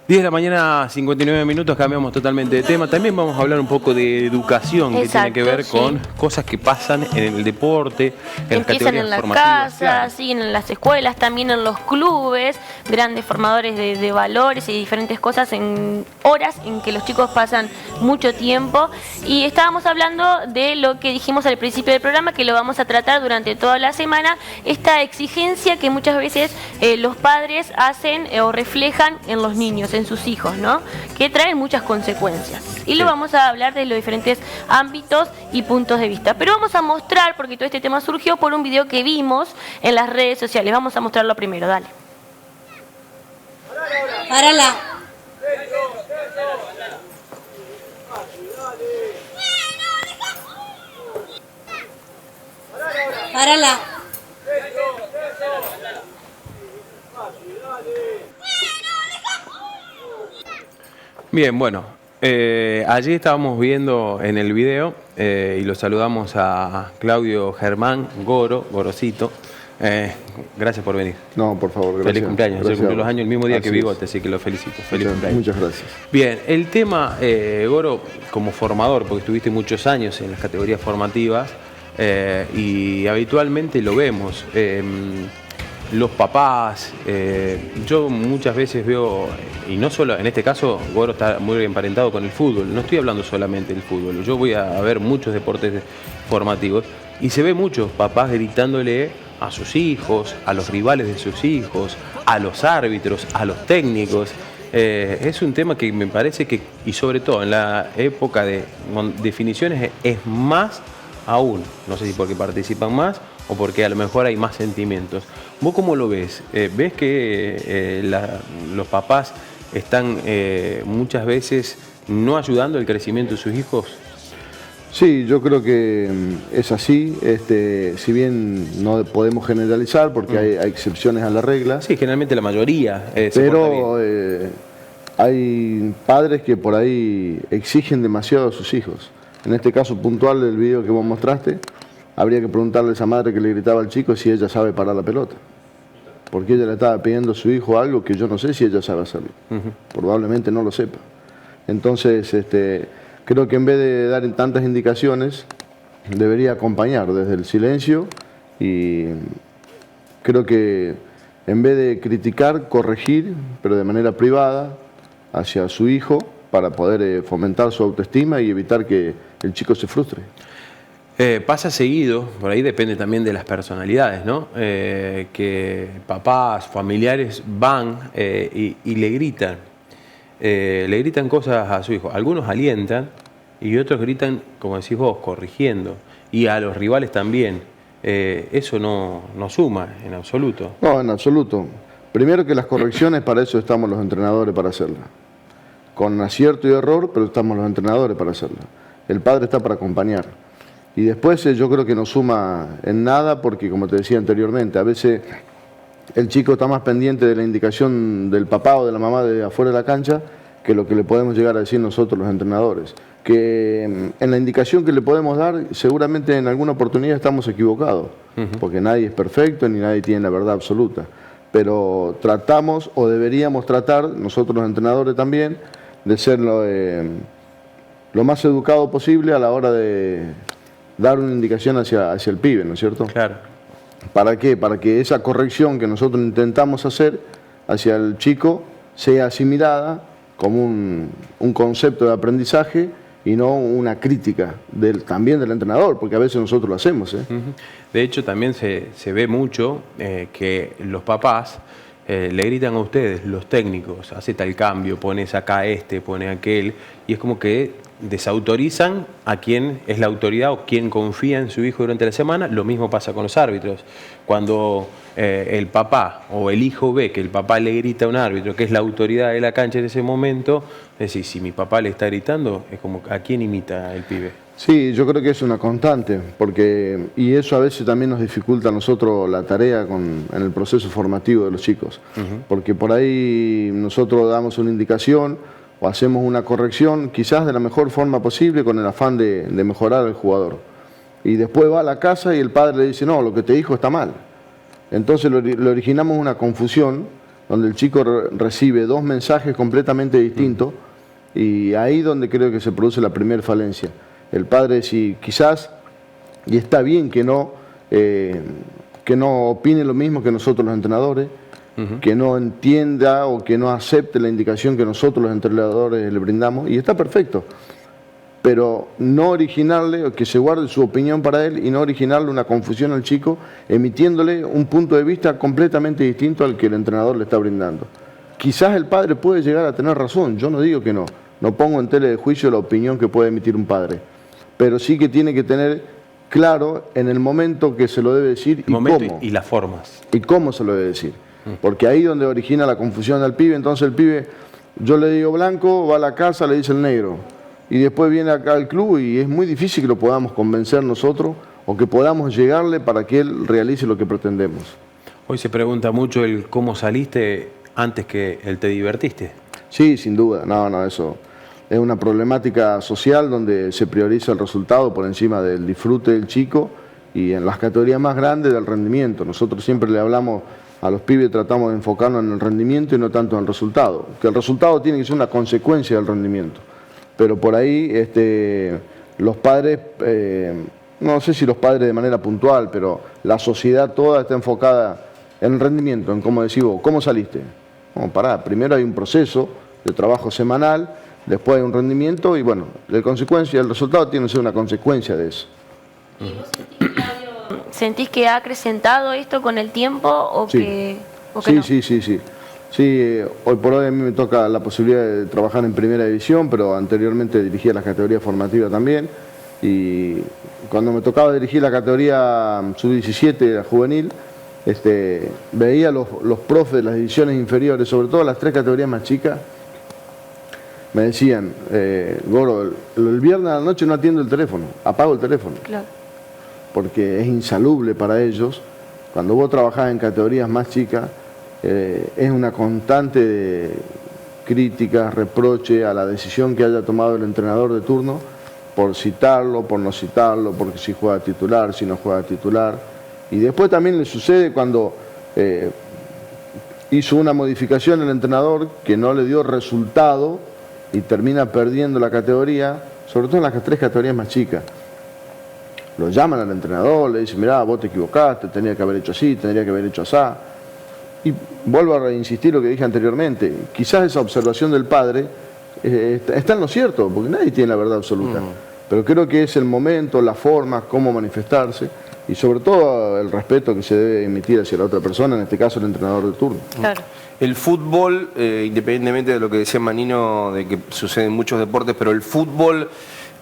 10 de la mañana, 59 minutos, cambiamos totalmente de tema. También vamos a hablar un poco de educación, que tiene que ver con cosas que pasan en el deporte, en las categorías en las formativas. casas, siguen en las escuelas, también en los clubes, grandes formadores de valores y diferentes cosas en horas en que los chicos pasan mucho tiempo. Y estábamos hablando de lo que dijimos al principio del programa, que lo vamos a tratar durante toda la semana, esta exigencia que muchas veces los padres hacen o reflejan en los niños, en sus hijos, ¿no? Que traen muchas consecuencias. Y lo vamos a hablar de los diferentes ámbitos y puntos de vista. Pero vamos a mostrar, porque todo este tema surgió por un video que vimos en las redes sociales. Vamos a mostrarlo primero, dale. Párala. Párala. Bien, bueno, allí estábamos viendo en el video y lo saludamos a Claudio Germán Gorosito. Gracias por venir. No, por favor, gracias. Feliz cumpleaños. Gracias. Yo cumplí los años el mismo día que Así Bigote, es. así que lo felicito. Feliz cumpleaños. Muchas gracias. Bien, el tema, Goro, como formador, porque estuviste muchos años en las categorías formativas y habitualmente lo vemos. Los papás, yo muchas veces veo, y no solo, en este caso Goro está muy emparentado con el fútbol, no estoy hablando solamente del fútbol, yo voy a ver muchos deportes formativos y se ve muchos papás gritándole a sus hijos, a los rivales de sus hijos, a los árbitros, a los técnicos. Es un tema que me parece que, y sobre todo en la época de definiciones, es más aún, no sé si porque participan más o porque a lo mejor hay más sentimientos. ¿Vos cómo lo ves? ¿Ves que los papás están muchas veces no ayudando al crecimiento de sus hijos? Sí, yo creo que es así. Si bien no podemos generalizar porque hay excepciones a la regla. Sí, generalmente la mayoría se porta pero bien. hay padres que por ahí exigen demasiado a sus hijos. En este caso puntual del video que vos mostraste, habría que preguntarle a esa madre que le gritaba al chico si ella sabe parar la pelota. Porque ella le estaba pidiendo a su hijo algo que yo no sé si ella sabe hacerlo. Probablemente no lo sepa. Entonces, creo que en vez de dar tantas indicaciones, debería acompañar desde el silencio y creo que en vez de criticar, corregir, pero de manera privada, hacia su hijo para poder fomentar su autoestima y evitar que el chico se frustre. Pasa seguido, por ahí depende también de las personalidades, ¿no? Que papás, familiares van y le gritan cosas a su hijo. Algunos alientan y otros gritan, como decís vos, corrigiendo. Y a los rivales también. Eso no suma en absoluto. No, en absoluto. Primero que las correcciones, para eso estamos los entrenadores para hacerlas. Con acierto y error, pero estamos los entrenadores para hacerlas. El padre está para acompañar. Y después yo creo que no suma en nada porque, como te decía anteriormente, a veces el chico está más pendiente de la indicación del papá o de la mamá de afuera de la cancha que lo que le podemos llegar a decir nosotros los entrenadores. Que en la indicación que le podemos dar, seguramente en alguna oportunidad estamos equivocados, porque nadie es perfecto ni nadie tiene la verdad absoluta. Pero tratamos, o deberíamos tratar, nosotros los entrenadores también, de ser lo más educado posible a la hora de dar una indicación hacia el pibe, ¿no es cierto? Claro. ¿Para qué? Para que esa corrección que nosotros intentamos hacer hacia el chico sea asimilada como un concepto de aprendizaje y no una crítica también del entrenador, porque a veces nosotros lo hacemos. De hecho, también se ve mucho que los papás le gritan a ustedes, los técnicos, hace tal cambio, pones acá pone aquel, y es como que desautorizan a quien es la autoridad o quien confía en su hijo durante la semana. Lo mismo pasa con los árbitros. Cuando el papá o el hijo ve que el papá le grita a un árbitro, que es la autoridad de la cancha en ese momento, es decir, si mi papá le está gritando, es como, ¿a quién imita el pibe? Sí, yo creo que es una constante, y eso a veces también nos dificulta a nosotros la tarea en el proceso formativo de los chicos, porque por ahí nosotros damos una indicación o hacemos una corrección, quizás de la mejor forma posible, con el afán de mejorar al jugador. Y después va a la casa y el padre le dice, no, lo que te dijo está mal. Entonces le originamos una confusión donde el chico recibe dos mensajes completamente distintos, y ahí donde creo que se produce la primera falencia. El padre, si quizás, y está bien que no opine lo mismo que nosotros los entrenadores, que no entienda o que no acepte la indicación que nosotros los entrenadores le brindamos, y está perfecto, pero no originarle, o que se guarde su opinión para él y no originarle una confusión al chico, emitiéndole un punto de vista completamente distinto al que el entrenador le está brindando. Quizás el padre puede llegar a tener razón, yo no digo que no pongo en tela de juicio la opinión que puede emitir un padre, pero sí que tiene que tener claro en el momento que se lo debe decir y cómo. Y las formas. Y cómo se lo debe decir. Porque ahí es donde origina la confusión del pibe. Entonces el pibe, yo le digo blanco, va a la casa, le dice el negro. Y después viene acá al club y es muy difícil que lo podamos convencer nosotros o que podamos llegarle para que él realice lo que pretendemos. Hoy se pregunta mucho el cómo saliste antes que el te divertiste. Sí, sin duda. No, eso es una problemática social donde se prioriza el resultado por encima del disfrute del chico y en las categorías más grandes del rendimiento. Nosotros siempre le hablamos a los pibes, tratamos de enfocarnos en el rendimiento y no tanto en el resultado. Que el resultado tiene que ser una consecuencia del rendimiento. Pero por ahí los padres, no sé si los padres de manera puntual, pero la sociedad toda está enfocada en el rendimiento, en cómo decís vos, ¿cómo saliste? No, pará, primero hay un proceso de trabajo semanal, después hay un rendimiento y bueno, de consecuencia, el resultado tiene que ser una consecuencia de eso. ¿Y vos sentís que ha acrecentado esto con el tiempo o sí. que no? Sí, hoy por hoy a mí me toca la posibilidad de trabajar en primera división, pero anteriormente dirigía las categorías formativas también, y cuando me tocaba dirigir la categoría sub-17, la juvenil, veía los profes de las divisiones inferiores, sobre todo las 3 categorías más chicas, me decían, Goro, el viernes a la noche no atiendo el teléfono, apago el teléfono. Claro. Porque es insalubre para ellos. Cuando vos trabajás en categorías más chicas, es una constante de críticas, reproche a la decisión que haya tomado el entrenador de turno, por citarlo, por no citarlo, porque si juega titular, si no juega titular. Y después también le sucede cuando hizo una modificación el entrenador que no le dio resultado y termina perdiendo la categoría, sobre todo en las 3 categorías más chicas. Lo llaman al entrenador, le dicen, mirá, vos te equivocaste, tenía que haber hecho así, tendría que haber hecho así. Y vuelvo a reinsistir lo que dije anteriormente, quizás esa observación del padre está en lo cierto, porque nadie tiene la verdad absoluta. Pero creo que es el momento, la forma, cómo manifestarse, y sobre todo el respeto que se debe emitir hacia la otra persona, en este caso el entrenador de turno. Claro. El fútbol, independientemente de lo que decía Manino, de que sucede en muchos deportes, pero el fútbol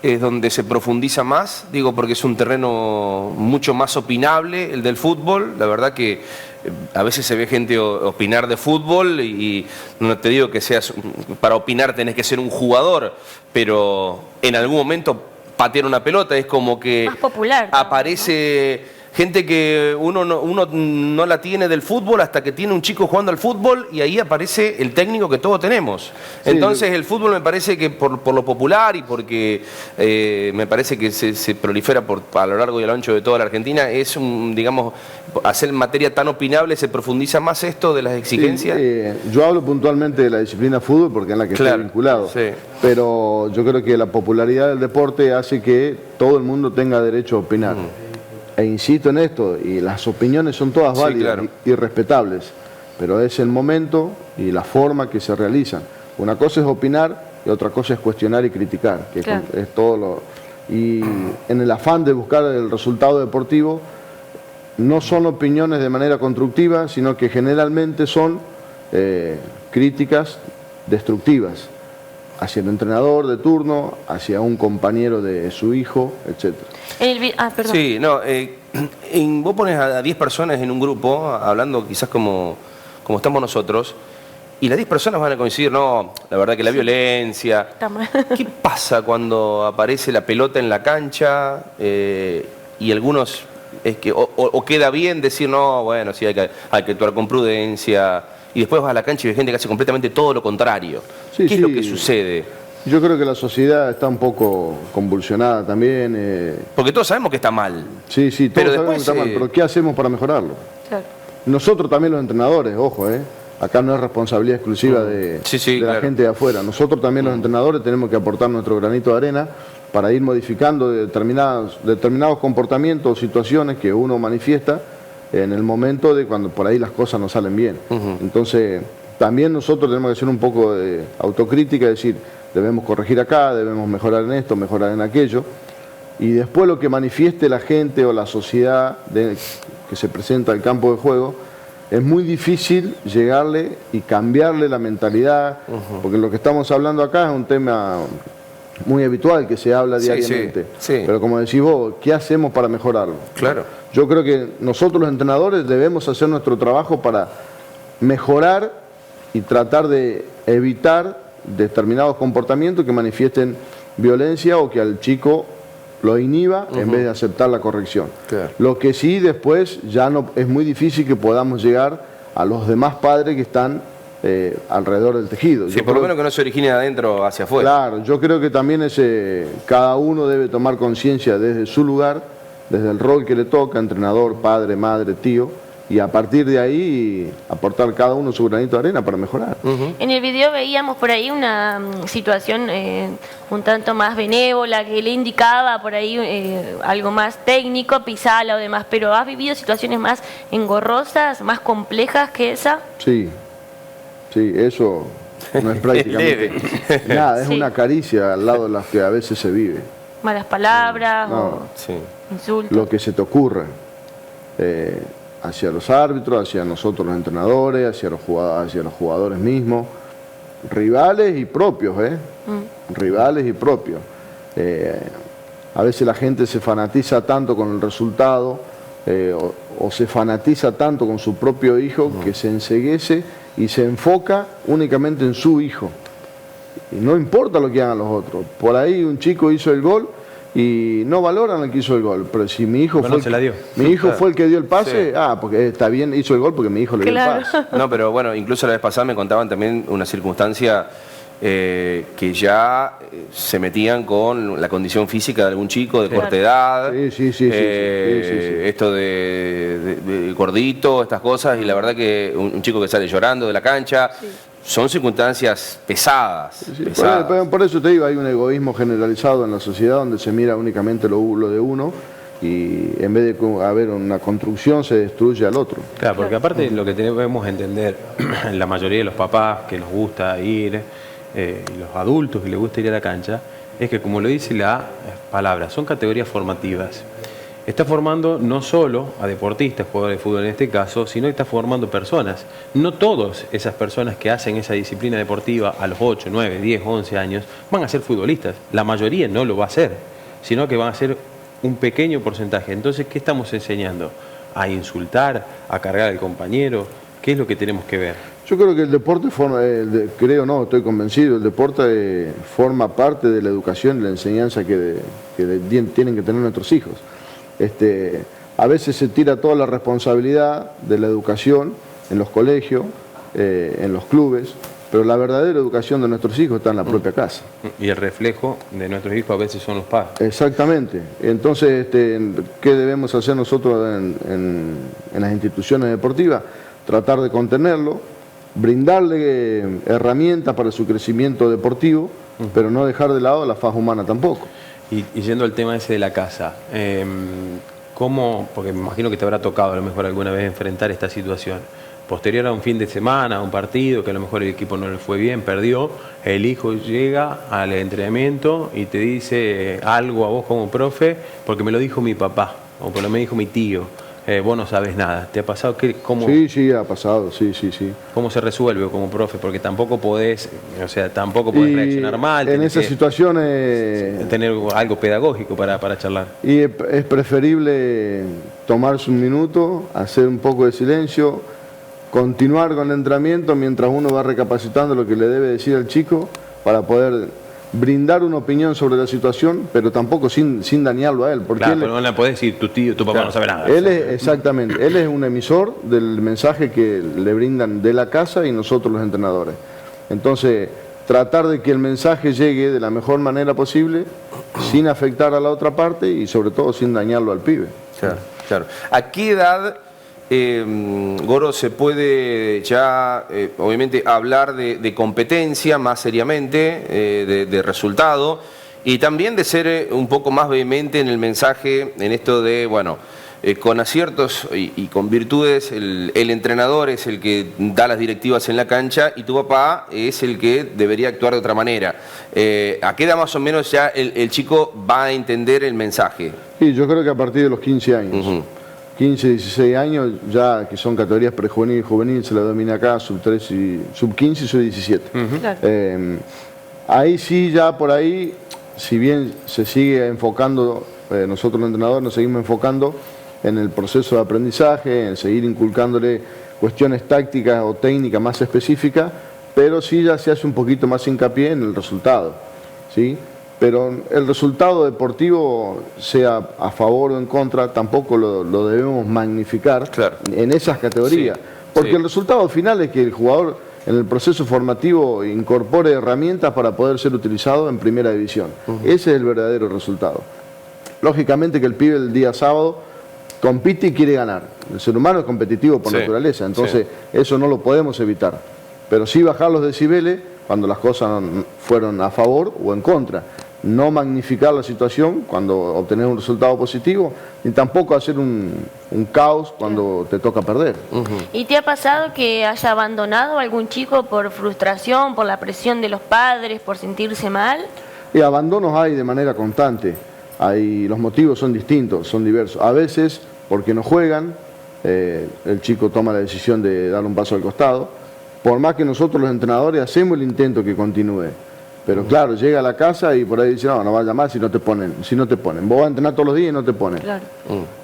es donde se profundiza más, digo, porque es un terreno mucho más opinable el del fútbol. La verdad que a veces se ve gente opinar de fútbol y no te digo que seas, para opinar tenés que ser un jugador, pero en algún momento patear una pelota es como que más popular, aparece gente que uno no la tiene del fútbol hasta que tiene un chico jugando al fútbol y ahí aparece el técnico que todos tenemos. Sí, entonces el fútbol me parece que por lo popular y porque me parece que se prolifera a lo largo y a lo ancho de toda la Argentina, es digamos, hacer materia tan opinable, se profundiza más esto de las exigencias. Sí, yo hablo puntualmente de la disciplina fútbol porque es la que estoy vinculado, sí. Pero yo creo que la popularidad del deporte hace que todo el mundo tenga derecho a opinar. E insisto en esto, y las opiniones son todas válidas, sí, claro, y respetables, pero es el momento y la forma que se realizan. Una cosa es opinar y otra cosa es cuestionar y criticar, que claro, es todo lo... Y en el afán de buscar el resultado deportivo, no son opiniones de manera constructiva, sino que generalmente son críticas destructivas hacia el entrenador de turno, hacia un compañero de su hijo, etc. Perdón. Sí, no, vos pones a 10 personas en un grupo, hablando quizás como estamos nosotros, y las 10 personas van a coincidir, no, la verdad que la violencia. ¿Qué pasa cuando aparece la pelota en la cancha y algunos, es que o queda bien decir, no, bueno, sí, hay que actuar con prudencia, y después vas a la cancha y ves gente que hace completamente todo lo contrario? Sí, ¿Qué es lo que sucede? Yo creo que la sociedad está un poco convulsionada también. Porque todos sabemos que está mal. Sí, todos sabemos que está mal, pero ¿qué hacemos para mejorarlo? Claro. Nosotros también los entrenadores, ojo, acá no es responsabilidad exclusiva de la gente de afuera. Nosotros también los entrenadores tenemos que aportar nuestro granito de arena para ir modificando determinados comportamientos o situaciones que uno manifiesta en el momento de cuando por ahí las cosas no salen bien. Entonces, también nosotros tenemos que hacer un poco de autocrítica, decir, debemos corregir acá, debemos mejorar en esto, mejorar en aquello, y después lo que manifieste la gente o la sociedad que se presenta al campo de juego, es muy difícil llegarle y cambiarle la mentalidad, porque lo que estamos hablando acá es un tema muy habitual que se habla diariamente. Pero como decís vos, ¿qué hacemos para mejorarlo? Claro. Yo creo que nosotros los entrenadores debemos hacer nuestro trabajo para mejorar y tratar de evitar determinados comportamientos que manifiesten violencia o que al chico lo inhiba en vez de aceptar la corrección. Claro. Lo que sí después ya no es muy difícil que podamos llegar a los demás padres que están alrededor del tejido. Sí, por lo menos que no se origine de adentro hacia afuera. Claro, yo creo que también cada uno debe tomar conciencia desde su lugar, desde el rol que le toca, entrenador, padre, madre, tío, y a partir de ahí aportar cada uno su granito de arena para mejorar. En el video veíamos por ahí una situación un tanto más benévola, que le indicaba por ahí algo más técnico, pisala o demás, pero ¿has vivido situaciones más engorrosas, más complejas que esa? Sí, eso no es prácticamente nada, es una caricia al lado de las que a veces se vive. Malas palabras o insultos. Lo que se te ocurra. Hacia los árbitros, hacia nosotros los entrenadores, hacia los jugadores mismos, rivales y propios, rivales y propios. A veces la gente se fanatiza tanto con el resultado o se fanatiza tanto con su propio hijo que se enceguece y se enfoca únicamente en su hijo. Y no importa lo que hagan los otros. Por ahí un chico hizo el gol y no valoran al que hizo el gol, pero si mi hijo fue el que dio el pase, porque está bien, hizo el gol porque mi hijo le dio el pase. No, pero bueno, incluso la vez pasada me contaban también una circunstancia que ya se metían con la condición física de algún chico de corta edad, esto de gordito, estas cosas, y la verdad que un chico que sale llorando de la cancha. Son circunstancias pesadas. Por eso te digo, hay un egoísmo generalizado en la sociedad donde se mira únicamente lo de uno y en vez de haber una construcción se destruye al otro. Claro, porque aparte lo que debemos entender, la mayoría de los papás que nos gusta ir, y los adultos que les gusta ir a la cancha, es que como lo dice la palabra, son categorías formativas. Está formando no solo a deportistas, jugadores de fútbol en este caso, sino que está formando personas. No todas esas personas que hacen esa disciplina deportiva a los 8, 9, 10, 11 años van a ser futbolistas. La mayoría no lo va a hacer, sino que van a ser un pequeño porcentaje. Entonces, ¿qué estamos enseñando? ¿A insultar? ¿A cargar al compañero? ¿Qué es lo que tenemos que ver? Yo creo que el deporte estoy convencido, el deporte forma parte de la educación y la enseñanza que tienen que tener nuestros hijos. A veces se tira toda la responsabilidad de la educación en los colegios, en los clubes, pero la verdadera educación de nuestros hijos está en la propia casa. Y el reflejo de nuestros hijos a veces son los padres. Exactamente. Entonces, ¿qué debemos hacer nosotros en las instituciones deportivas? Tratar de contenerlo, brindarle herramientas para su crecimiento deportivo, pero no dejar de lado la faz humana tampoco. Y yendo al tema ese de la casa, ¿cómo? Porque me imagino que te habrá tocado a lo mejor alguna vez enfrentar esta situación. Posterior a un fin de semana, a un partido, que a lo mejor el equipo no le fue bien, perdió, el hijo llega al entrenamiento y te dice algo a vos como profe, porque me lo dijo mi papá, o porque me dijo mi tío. Vos no sabes nada. ¿Te ha pasado? ¿Cómo? Sí, ha pasado, sí. ¿Cómo se resuelve como profe? Porque tampoco podés reaccionar mal. En esas situaciones... Tener algo pedagógico para charlar. Y es preferible tomarse un minuto, hacer un poco de silencio, continuar con el entrenamiento mientras uno va recapacitando lo que le debe decir al chico para poder brindar una opinión sobre la situación, pero tampoco sin dañarlo a él. Porque pero no le podés decir tu papá no sabe nada. Exactamente, él es un emisor del mensaje que le brindan de la casa y nosotros los entrenadores. Entonces, tratar de que el mensaje llegue de la mejor manera posible, sin afectar a la otra parte y sobre todo sin dañarlo al pibe. Claro. ¿A qué edad Goro, se puede ya, obviamente, hablar de competencia más seriamente, de resultado, y también de ser un poco más vehemente en el mensaje, en esto de, bueno, con aciertos y con virtudes, el entrenador es el que da las directivas en la cancha y tu papá es el que debería actuar de otra manera. ¿A qué edad más o menos ya el chico va a entender el mensaje? Sí, yo creo que a partir de los 15 años. 15, 16 años, ya que son categorías prejuvenil y juvenil, se la domina acá, sub-3 y sub-15 y sub-17. Claro. Ahí sí, ya por ahí, si bien se sigue enfocando, nosotros los entrenadores nos seguimos enfocando en el proceso de aprendizaje, en seguir inculcándole cuestiones tácticas o técnicas más específicas, pero sí ya se hace un poquito más hincapié en el resultado, ¿sí? Pero el resultado deportivo, sea a favor o en contra, tampoco lo debemos magnificar en esas categorías, porque el resultado final es que el jugador en el proceso formativo incorpore herramientas para poder ser utilizado en primera división. Ese es el verdadero resultado. Lógicamente que el pibe el día sábado compite y quiere ganar. El ser humano es competitivo por naturaleza, entonces eso no lo podemos evitar. Pero sí bajar los decibeles cuando las cosas fueron a favor o en contra. No magnificar la situación cuando obtenés un resultado positivo, ni tampoco hacer un caos cuando te toca perder. ¿Y te ha pasado que haya abandonado a algún chico por frustración, por la presión de los padres, por sentirse mal? Y abandonos hay de manera constante. Los motivos son distintos, son diversos. A veces, porque no juegan, el chico toma la decisión de dar un paso al costado. Por más que nosotros los entrenadores hacemos el intento que continúe. Pero claro, llega a la casa y por ahí dice, no vaya más si no te ponen. Vos vas a entrenar todos los días y no te ponen. Claro.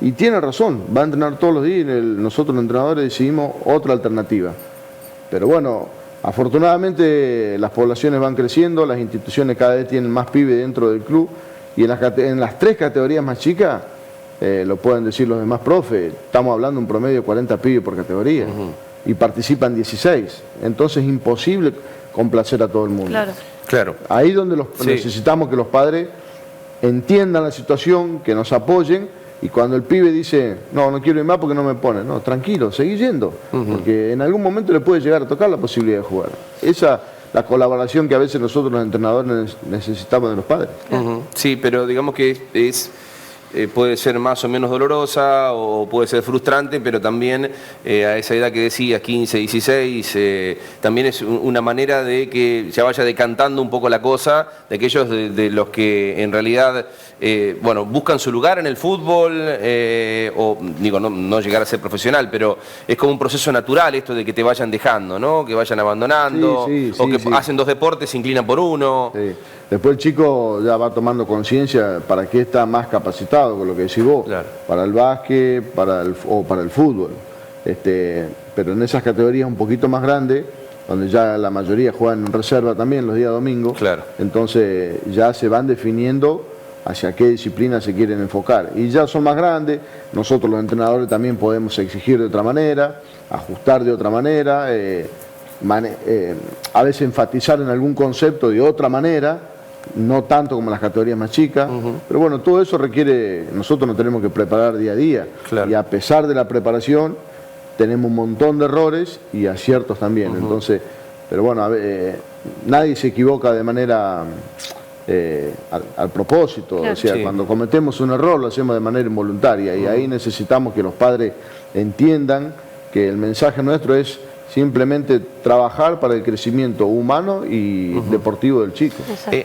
Y tiene razón, va a entrenar todos los días y nosotros los entrenadores decidimos otra alternativa. Pero bueno, afortunadamente las poblaciones van creciendo, las instituciones cada vez tienen más pibes dentro del club. Y en las 3 categorías más chicas, lo pueden decir los demás profes, estamos hablando de un promedio de 40 pibes por categoría. Y participan 16. Entonces es imposible complacer a todo el mundo. Claro. Ahí es donde necesitamos que los padres entiendan la situación, que nos apoyen, y cuando el pibe dice, no quiero ir más porque no me ponen, no, tranquilo, seguí yendo, porque en algún momento le puede llegar a tocar la posibilidad de jugar. Esa la colaboración que a veces nosotros los entrenadores necesitamos de los padres. Sí, pero digamos que puede ser más o menos dolorosa o puede ser frustrante, pero también a esa edad que decías, 15, 16, también es una manera de que ya vaya decantando un poco la cosa, de aquellos de los que en realidad buscan su lugar en el fútbol, o digo, no llegar a ser profesional, pero es como un proceso natural esto de que te vayan dejando, ¿no? Que vayan abandonando, o que hacen 2 deportes, se inclinan por uno. Sí. Después el chico ya va tomando conciencia para qué está más capacitado, con lo que decís vos, para el básquet o para el fútbol. Pero en esas categorías un poquito más grandes, donde ya la mayoría juegan en reserva también los días domingos, entonces ya se van definiendo hacia qué disciplina se quieren enfocar. Y ya son más grandes, nosotros los entrenadores también podemos exigir de otra manera, ajustar de otra manera, a veces enfatizar en algún concepto de otra manera, no tanto como las categorías más chicas, pero bueno, todo eso requiere, nosotros nos tenemos que preparar día a día, y a pesar de la preparación tenemos un montón de errores y aciertos también, entonces, pero bueno, nadie se equivoca de manera al propósito, o sea, cuando cometemos un error lo hacemos de manera involuntaria, y ahí necesitamos que los padres entiendan que el mensaje nuestro es simplemente trabajar para el crecimiento humano y deportivo del chico.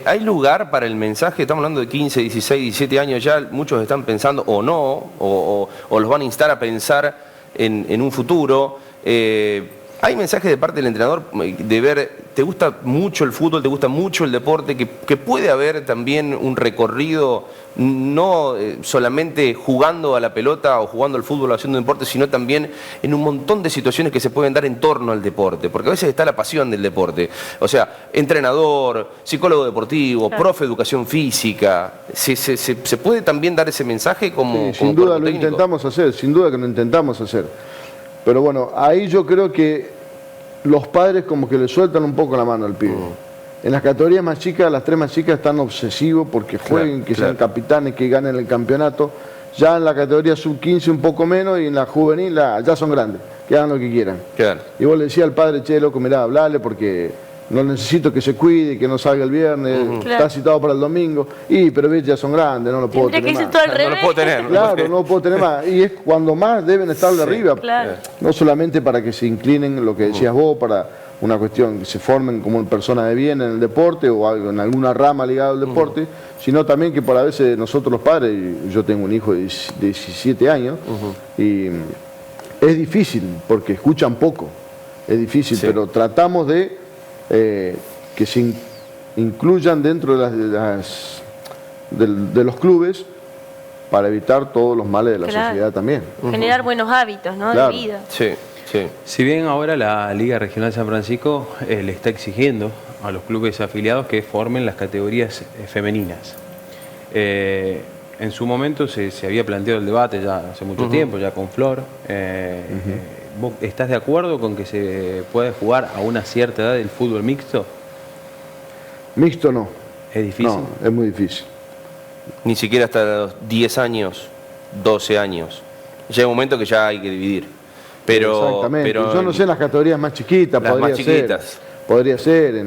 ¿Hay lugar para el mensaje? Estamos hablando de 15, 16, 17 años ya, muchos están pensando o no, o los van a instar a pensar en un futuro. ¿Hay mensajes de parte del entrenador de ver, te gusta mucho el fútbol, te gusta mucho el deporte, que puede haber también un recorrido, no solamente jugando a la pelota o jugando al fútbol o haciendo deporte, sino también en un montón de situaciones que se pueden dar en torno al deporte? Porque a veces está la pasión del deporte. O sea, entrenador, psicólogo deportivo, profe de educación física. ¿Se puede también dar ese mensaje como sin duda lo intentamos hacer, sin duda que lo intentamos hacer. Pero bueno, ahí yo creo que los padres como que le sueltan un poco la mano al pibe. En las categorías más chicas, las 3 más chicas están obsesivos porque jueguen, que sean capitanes, que ganen el campeonato. Ya en la categoría sub-15 un poco menos y en la juvenil ya son grandes, que hagan lo que quieran. Claro. Y vos le decías al padre, che, loco, mirá, hablale porque no necesito que se cuide, que no salga el viernes, Claro. está citado para el domingo. Pero ves, ya son grandes, no lo puedo Siempre que tener dices más. todo al No revés. lo puedo tener. Claro, no lo puedo tener más. Y es cuando más deben estar de arriba. Claro. No solamente para que se inclinen, lo que decías vos, para una cuestión que se formen como personas de bien en el deporte o algo, en alguna rama ligada al deporte, sino también que por a veces nosotros los padres, y yo tengo un hijo de 17 años, y es difícil porque escuchan poco, es difícil, Sí. pero tratamos de que se incluyan dentro de los clubes para evitar todos los males de la Claro. sociedad también. Generar buenos hábitos, ¿no? Claro. De vida. Sí, sí. Si bien ahora la Liga Regional San Francisco le está exigiendo a los clubes afiliados que formen las categorías femeninas. En su momento se había planteado el debate ya hace mucho tiempo, ya con Flor. ¿Vos estás de acuerdo con que se puede jugar a una cierta edad el fútbol mixto? Mixto no. ¿Es difícil? No, es muy difícil. Ni siquiera hasta los 10 años, 12 años. Llega un momento que ya hay que dividir. Pero, Exactamente. pero Yo no sé en las categorías más chiquitas, Las podría más chiquitas. Podría ser,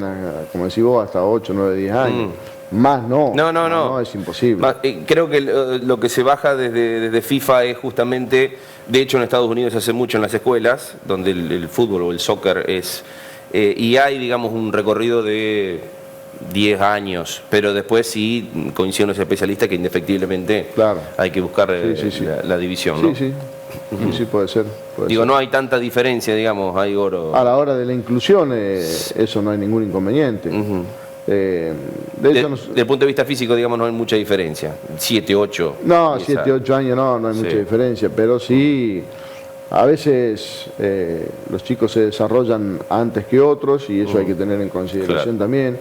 como decís vos, hasta 8, 9, 10 años. Más no. No. No, es imposible. Creo que lo que se baja desde FIFA es justamente, de hecho en Estados Unidos se hace mucho en las escuelas, donde el fútbol o el soccer es, y hay digamos un recorrido de 10 años, pero después sí coinciden los especialistas que indefectiblemente Claro. hay que buscar Sí. la división, ¿no? Sí. Sí, puede ser. Digo, no hay tanta diferencia, digamos, hay oro. A la hora de la inclusión, eso no hay ningún inconveniente. De hecho, Desde el punto de vista físico, digamos, no hay mucha diferencia. 7, 8. no, esa- 7, 8 años no hay mucha Sí. diferencia, pero sí, a veces los chicos se desarrollan antes que otros y eso hay que tener en consideración también.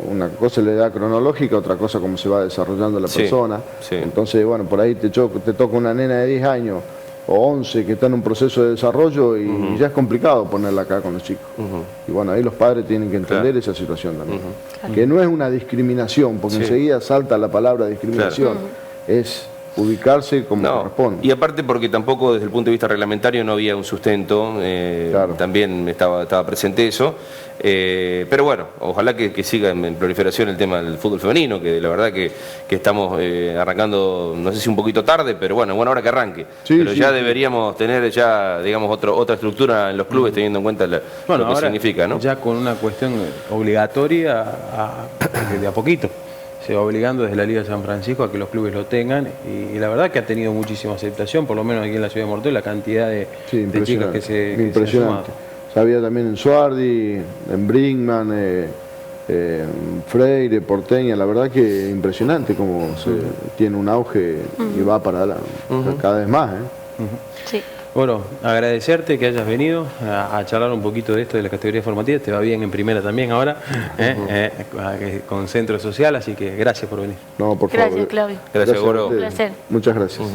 Una cosa es la edad cronológica, otra cosa cómo se va desarrollando la Sí, persona. sí. Entonces, bueno, por ahí te toca una nena de 10 años o 11 que está en un proceso de desarrollo y ya es complicado ponerla acá con los chicos. Y bueno, ahí los padres tienen que entender esa situación también. Que no es una discriminación, porque Sí. enseguida salta la palabra discriminación. Es ubicarse como No, corresponde. y aparte porque tampoco desde el punto de vista reglamentario no había un sustento, Claro. también estaba presente eso, pero bueno, ojalá que siga en proliferación el tema del fútbol femenino, que la verdad que estamos arrancando, no sé si un poquito tarde, pero bueno, buena hora que arranque, Sí, pero sí, ya sí. deberíamos tener ya, digamos, otra estructura en los clubes teniendo en cuenta lo que ahora significa, ¿no? ya con una cuestión obligatoria de a poquito. Se va obligando desde la Liga de San Francisco a que los clubes lo tengan y la verdad que ha tenido muchísima aceptación, por lo menos aquí en la ciudad de Mortel, la cantidad de chicas que se han sumado. impresionante. Sabía también en Suardi, en Brinkman, Freire, Porteña, la verdad que impresionante como tiene un auge y va para cada vez más. Sí. Bueno, agradecerte que hayas venido a charlar un poquito de esto de la categoría formativa. Te va bien en primera también ahora, con Centro Social, así que gracias por venir. No, por Gracias, favor. Claudio. Gracias, a Goro. ustedes. Un placer. Muchas gracias.